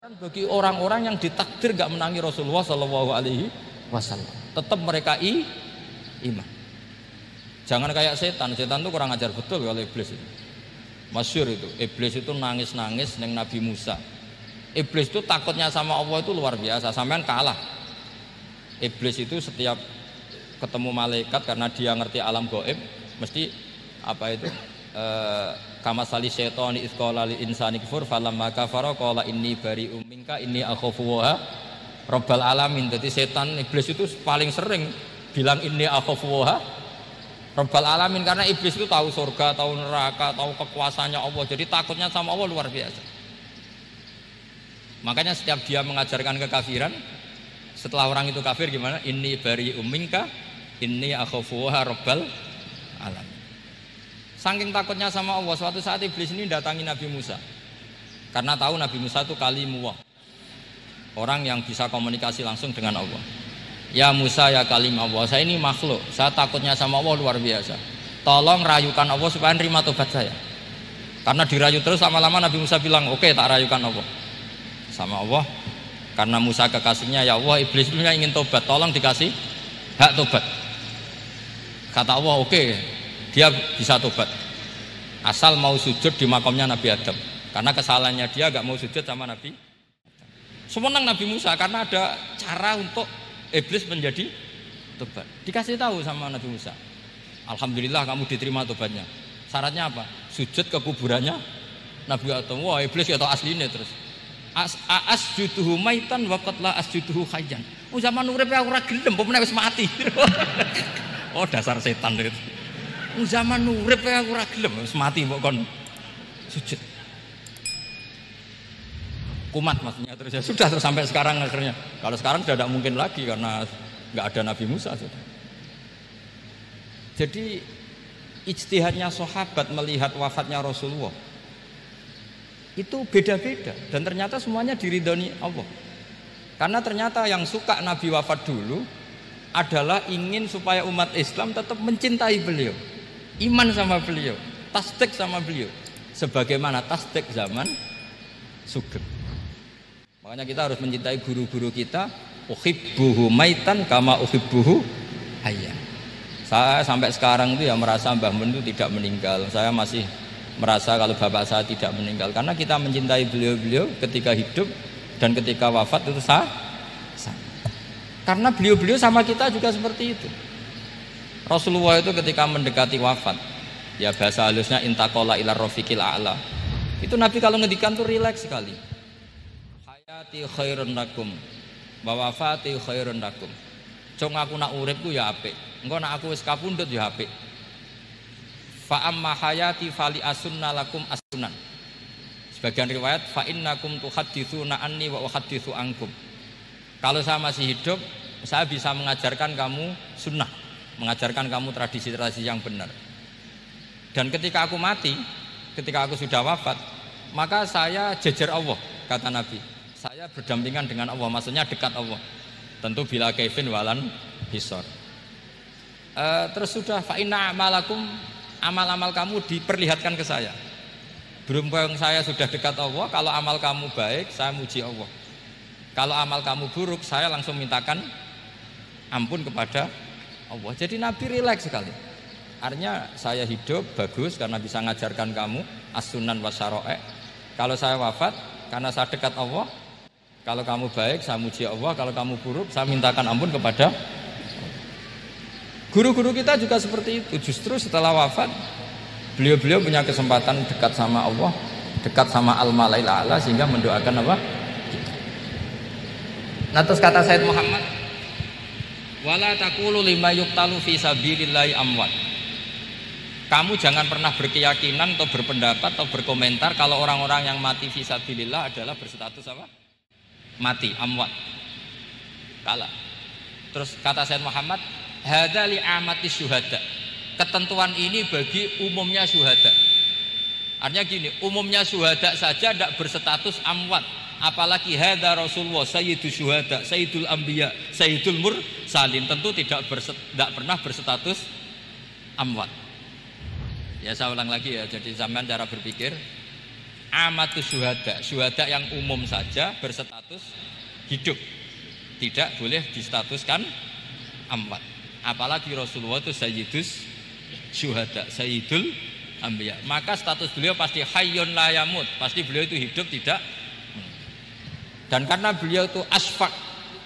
Bagi orang-orang yang ditakdir gak menangi Rasulullah Shallallahu Alaihi Wasallam, tetap mereka iman. Jangan kayak setan tuh kurang ajar betul kalau iblis itu. Masyhur itu, iblis itu nangis-nangis neng Nabi Musa. Iblis itu takutnya sama Allah itu luar biasa, sampean kalah. Iblis itu setiap ketemu malaikat karena dia ngerti alam gaib, mesti apa itu? Kama sali syaitani isqala lil insani kufur falamma kafara qala inni bari'um minka inni akhafu wa rabbal alamin. Jadi setan iblis itu paling sering bilang inni akhafu wa rabbal alamin karena iblis itu tahu surga, tahu neraka, tahu kekuasaannya Allah. Jadi takutnya sama Allah luar biasa. Makanya setiap dia mengajarkan kekafiran, setelah orang itu kafir gimana? Inni bari'um minka inni akhafu wa rabbal alamin. Saking takutnya sama Allah, suatu saat iblis ini datangi Nabi Musa. Karena tahu Nabi Musa itu kalimullah, orang yang bisa komunikasi langsung dengan Allah. Ya Musa ya kalim Allah, saya ini makhluk, saya takutnya sama Allah luar biasa. Tolong rayukan Allah supaya nerima tobat saya. Karena dirayu terus lama-lama Nabi Musa bilang, oke, tak rayukan Allah. Sama Allah, karena Musa kekasihnya, ya Allah iblis punya ingin tobat, tolong dikasih hak tobat. Kata Allah, oke. Dia bisa tobat asal mau sujud di makamnya Nabi Adam, karena kesalahannya dia gak mau sujud sama Nabi. Semenang Nabi Musa karena ada cara untuk iblis menjadi tobat. Dikasih tahu sama Nabi Musa, alhamdulillah kamu diterima tobatnya. Syaratnya apa? Sujud ke kuburannya Nabi Adam. Wah iblis ya tau aslinya terus. Asjuduhu maitan wa qad la asjuduhu hayyan. Oh zaman urip aku ora gelem, pomene wis mati. Oh dasar setan itu. Zaman urip aku ora gelem wis mati mbok kon sujud. Kumat maksudnya terus ya sudah terus sampai sekarang akhirnya. Kalau sekarang sudah tidak mungkin lagi karena enggak ada Nabi Musa sudah. Jadi ijtihadnya sahabat melihat wafatnya Rasulullah itu beda-beda dan ternyata semuanya diridhoni Allah. Karena ternyata yang suka Nabi wafat dulu adalah ingin supaya umat Islam tetap mencintai beliau, iman sama beliau, tasdik sama beliau, sebagaimana tasdik zaman Sugeng. Makanya kita harus mencintai guru-guru kita. Uhibbuhu maitan kama uhibbuhu hayyan. Saya sampai sekarang itu ya merasa Mbah Mun itu tidak meninggal. Saya masih merasa kalau bapak saya tidak meninggal karena kita mencintai beliau-beliau ketika hidup dan ketika wafat itu sah. Karena beliau-beliau sama kita juga seperti itu. Rasulullah itu ketika mendekati wafat, ya bahasa halusnya intaqala ila rafiqil a'la. Itu Nabi kalau ngedikan tuh rileks sekali. Hayati khairun lakum wa wafati khairun lakum. Cung aku nak uripku ya apik. Engko nak aku wis kapundhut ya apik. Fa amma hayati fali asunna lakum asunan. Sebagian riwayat fa innakum tuhadditsuna anni wa uhadditsu ankum. Kalau saya masih hidup, saya bisa mengajarkan kamu sunnah, mengajarkan kamu tradisi-tradisi yang benar. Dan ketika aku mati, ketika aku sudah wafat, maka saya jejer Allah, kata Nabi. Saya berdampingan dengan Allah, maksudnya dekat Allah. Tentu bila kaifin walan hisor. Terus sudah fa inna amalakum, amal-amal kamu diperlihatkan ke saya. Berhubung saya sudah dekat Allah, kalau amal kamu baik, saya muji Allah. Kalau amal kamu buruk, saya langsung mintakan ampun kepada Allah. Jadi Nabi rileks sekali. Artinya saya hidup bagus karena bisa ngajarkan kamu as-sunan wa syara'i'. Kalau saya wafat karena saya dekat Allah. Kalau kamu baik, saya muji Allah. Kalau kamu buruk, saya mintakan ampun kepada Allah. Guru-guru kita juga seperti itu. Justru setelah wafat, beliau-beliau punya kesempatan dekat sama Allah, dekat sama al-malail a'la sehingga mendoakan apa? Nah terus kata Sayyid Muhammad, wala taqulu lima yuqtalu fi sabilillahi amwat. Kamu jangan pernah berkeyakinan atau berpendapat atau berkomentar kalau orang-orang yang mati fi sabilillah adalah berstatus apa? Mati, amwat. Kalah. Terus kata Sayyid Muhammad, hadza li amati syuhada. Ketentuan ini bagi umumnya syuhada. Artinya gini, umumnya syuhada saja tidak berstatus amwat. Apalagi hadza Rasulullah sayyidul syuhada, sayyidul anbiya, sayyidul mursalin, tentu tidak pernah berstatus amwat. Ya saya ulang lagi ya, jadi zaman cara berpikir amatus syuhada yang umum saja berstatus hidup, tidak boleh distatuskan amwat. Apalagi Rasulullah itu sayyidus syuhada, sayyidul anbiya. Maka status beliau pasti hayyun la yamut, pasti beliau itu hidup tidak. Dan karena beliau itu asfaq,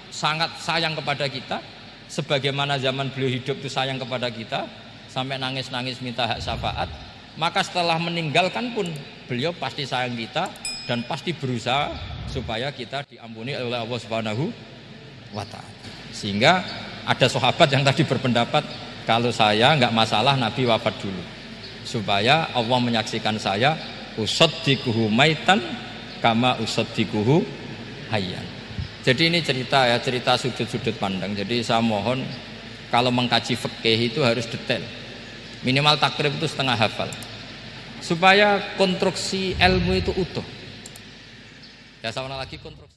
sangat sayang kepada kita, sebagaimana zaman beliau hidup itu sayang kepada kita, sampai nangis-nangis minta hak syafaat, maka setelah meninggalkan pun beliau pasti sayang kita dan pasti berusaha supaya kita diampuni oleh Allah Subhanahu wa ta'ala. Sehingga ada sahabat yang tadi berpendapat kalau saya nggak masalah Nabi wafat dulu, supaya Allah menyaksikan saya usaddiquhu maitan kama usaddiquhu hayyan. Jadi ini cerita ya, cerita sudut-sudut pandang. Jadi saya mohon kalau mengkaji fikih itu harus detail. Minimal takrib itu setengah hafal. Supaya konstruksi ilmu itu utuh. Ya sama lagi konstruksi